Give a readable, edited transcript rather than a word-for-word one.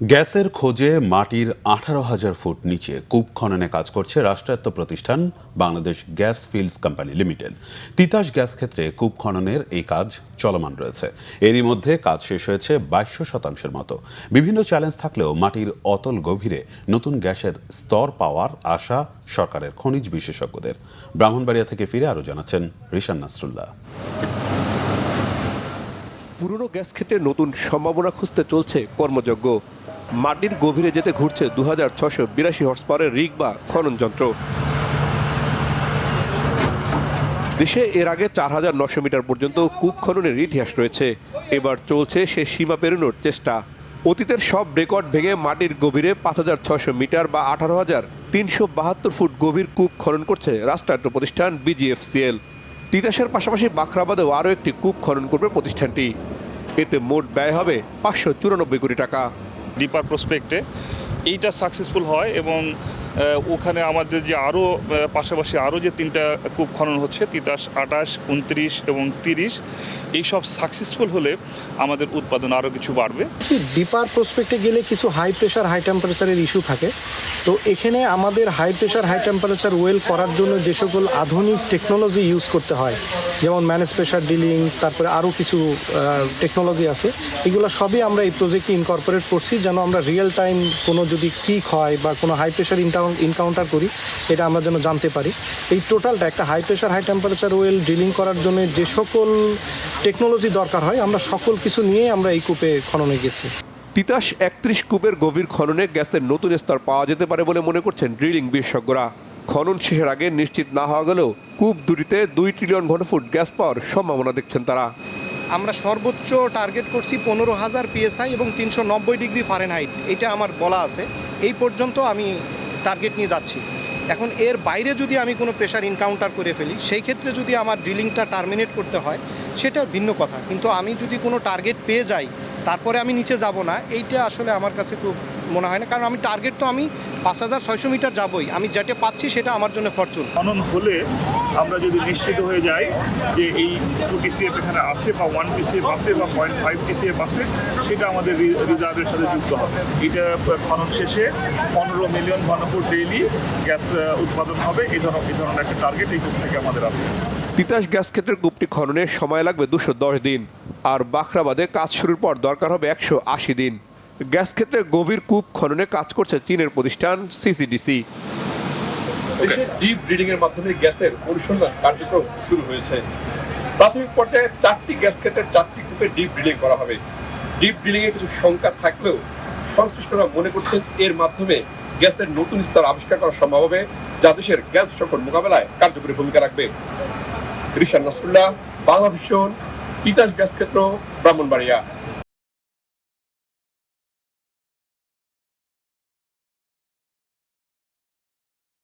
গ্যাসের খোঁজে মাটির 18,000 ফুট নিচে কূপ খননে কাজ করছে রাষ্ট্রায়ত্ত প্রতিষ্ঠান Bangladesh gas fields company limited. Titas gas ক্ষেত্রে কূপ খননের এই কাজ চলমান রয়েছে। এরই মধ্যে কাজ শেষ হয়েছে 22% মতো। বিভিন্ন চ্যালেঞ্জ থাকলেও মাটির অতল গভীরে নতুন গ্যাসের স্তর পাওয়ার আশা সরকারের খনিজ বিশেষজ্ঞদের। ব্রাহ্মণবাড়িয়া থেকে ফিরে আরও জানাচ্ছেন রিশান নাসরুল্লাহ। পুরনো গ্যাস ক্ষেত্রে নতুন সম্ভাবনা খুঁজতে চলছে কর্মযজ্ঞ। মাটির গভীরে যেতে ঘুরছে 2682 হর্স পাওয়ারের রিগ বা খনন যন্ত্র। দেশে এর আগে 4900 মিটার পর্যন্ত কূপ খননের ইতিহাস রয়েছে। এবার চলছে সে সীমা পেরোনোর চেষ্টা। অতীতের সব রেকর্ড ভেঙে মাটির গভীরে 5600 মিটার বা 18,372 ফুট গভীর কূপ খনন করছে রাষ্ট্রায়ত্ত প্রতিষ্ঠান বিজিএফসিএল। তিতাসের পাশাপাশি বাখরাবাদেও আরও একটি কূপ খনন করবে প্রতিষ্ঠানটি। এতে মোট ব্যয় হবে 594 কোটি টাকা। ডিপার প্রসপেক্টে এইটা সাকসেসফুল হয় এবং ওখানে আমাদের যে আরও পাশাপাশি আরও যে 3টা কূপ খনন হচ্ছে তিতাস 28, 29 এবং 30, এইসব সাকসেসফুল হলে আমাদের উৎপাদন আরও কিছু বাড়বে। ডিপার প্রসপেক্টে গেলে কিছু হাই প্রেশার হাই টেম্পারেচারের ইস্যু থাকে। তো এখানে আমাদের high pressure high temperature well করার জন্য যে সকল আধুনিক টেকনোলজি ইউজ করতে হয়, যেমন ম্যানেজ প্রেশার ডিলিং, তারপরে আরও কিছু টেকনোলজি আছে, এগুলো সবই আমরা এই প্রজেক্টে ইনকর্পোরেট করছি যেন আমরা রিয়েল টাইম কোনো যদি কিক হয় বা কোনো হাই প্রেশার ইনকাউন্টার করি এটা আমরা যেন জানতে পারি। এই টোটালটা একটা high pressure high temperature well drilling করার জন্য যে সকল টেকনোলজি দরকার হয় আমরা সকল কিছু নিয়ে আমরা এই কূপে খননে গেছি। তিতাস 31 কূপের গভীর খননে গ্যাসের নতুন স্তর পাওয়া যেতে পারে বলে মনে করছেন ড্রিলিং বিশেষজ্ঞরা। খনন শেষের আগে নিশ্চিত না হওয়া গেলেও কূপ দুটিতে 2 ট্রিলিয়ন ঘনফুট গ্যাস পাওয়ার সম্ভাবনা দেখছেন তারা। আমরা সর্বোচ্চ টার্গেট করছি 15,000 PSI এবং 390 ডিগ্রি ফারেনহাইট, এটা আমার বলা আছে। এই পর্যন্ত আমি টার্গেট নিয়ে যাচ্ছি। এখন এর বাইরে যদি আমি কোনো প্রেশার ইনকাউন্টার করে ফেলি, সেই ক্ষেত্রে যদি আমার ড্রিলিংটা টার্মিনেট করতে হয় সেটা ভিন্ন কথা, কিন্তু আমি যদি কোনো টার্গেট পেয়ে যাই তারপরে আমি নিচে যাব না, এইটা আসলে আমার কাছে খুব মনে হয় না। কারণ আমি টার্গেট তো আমি 5600 মিটার যাবই, আমি যেটা পাচ্ছি সেটা আমার জন্য ফরচুন। খনন হলে আমরা যদি নিশ্চিত হয়ে যাই যে এই 2 TCF এখানে আছে বা 1 TCF আছে বা 0.5 TCF আছে, সেটা আমাদের রিজার্ভের সাথে যুক্ত হবে। এটা খনন শেষে 15 মিলিয়ন ঘনফুট ডেইলি গ্যাস উৎপাদন হবে। এই ধরনের একটা টার্গেট এই কূপ থেকে আমাদের আছে। তিতাস গ্যাস ক্ষেত্রের কূপটি খননে সময় লাগবে 210 দিন, আর বাখরাবাদে কাজ শুরুর পর দরকার হবে 180 দিন। গ্যাস ক্ষেত্রে গভীর কূপ খননে কাজ করছে চীনের প্রতিষ্ঠান সিসিডিসি। দেশে ডিপ ড্রিলিং এর মাধ্যমে গ্যাসের অনুসন্ধান কার্যক্রম শুরু হয়েছে। প্রাথমিক পর্যায়ে 4টি গ্যাস ক্ষেত্রের 4টি কূপে ডিপ ড্রিলিং করা হবে। ডিপ ড্রিলিং এ কিছু শঙ্কা থাকলেও সংশ্লিষ্টরা মনে করছেন এর মাধ্যমে গ্যাসের নতুন স্তর আবিষ্কার করা সম্ভব হবে, যা দেশের গ্যাস সংকট মোকাবেলায় কার্যকরী ভূমিকা রাখবে। রিশান নাসরুল্লাহ, বাংলা ভিশন, তিতাস গ্যাস ক্ষেত্র, ব্রাহ্মণবাড়িয়া।